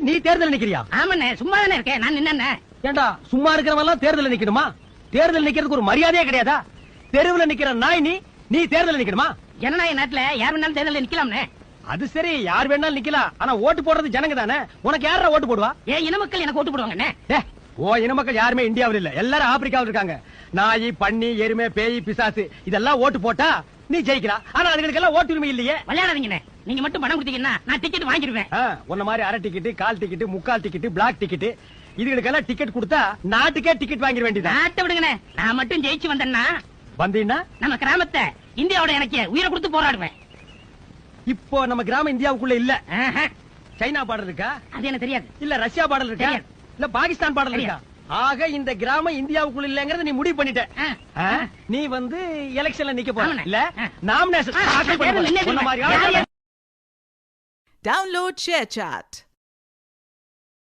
நீ தேர்தல் நிக்கிறியா? ஆமாண்ணே, சும்மா தானே இருக்கேன். நான் நின்னே. ஏண்டா சும்மா இருக்கிறவன் எல்லாம் தேர்தல் நிக்கணுமா? தேர்தல் நிக்கிறதுக்கு ஒரு மரியாதையே கிடையாதா? தெருவுல நிக்கிற நாய் நீ தேர்தல் நிக்கணுமா? ஜனநாயக நாட்டுல யார் வேணாலும் தேர்தல் நிக்கலாம்னே. அது சரி, யார் வேணாலும் நிக்கலாம். ஆனா ஓட்டு போடுறது ஜனங்க தானே. உனக்கு யாரா ஓட்டு போடுவா? ஏன் இன மக்கள் எனக்கு ஓட்டு போடுவாங்கண்ணே. ஓ இன மக்கள் யாருமே இந்தியாவில் இல்ல, எல்லாரும் ஆப்பிரிக்காவில் இருக்காங்க. நாய், பன்னி, எருமை, பேய், பிசாசு இதெல்லாம் ஓட்டு போட்டா நீ ஜெயிக்கலாம். ஆனா அதுங்களுக்கு எல்லாம் ஓட்டு உரிமை இல்லையே. விளையாடாதீங்கண்ணே. நீங்க மட்டும் பணம் கொடுத்தீங்கன்னா நான் டிக்கெட் வாங்கிடுவேன். உன்ன மாதிரி அரை டிக்கெட், கால் டிக்கெட், முக்கால் டிக்கெட், பிளாக் டிக்கெட் இதுகளுக்கெல்லாம் டிக்கெட் கொடுத்தா நாட்டுக்கே டிக்கெட் வாங்கிட வேண்டியது. நாட்டை விடுங்கண்ணே. நான் மட்டும் ஜெயிச்சு வந்தேன்னா வந்தீங்கன்னா நம்ம கிராமத்தை இந்தியாவோட எனக்கு உயிரை கொடுத்து போராடுவேன். இப்போ நம்ம கிராமம் இந்தியாவுக்குள்ள இல்ல. சைனா பாடல் இருக்கா? அது எனக்கு தெரியாது. இல்ல ரஷ்யா பாடல் இருக்கா? இல்ல பாகிஸ்தான் பாடல் இருக்கா? ஆக இந்த கிராமம் இந்தியாவுக்குள்ள இல்லங்கறத நீ முடிவு பண்ணிட்ட. நீ வந்து எலெக்ஷன்ல நிக்க போற இல்ல? நாமினேஷன் தாக்கல் பண்ண போற. Download ShareChat.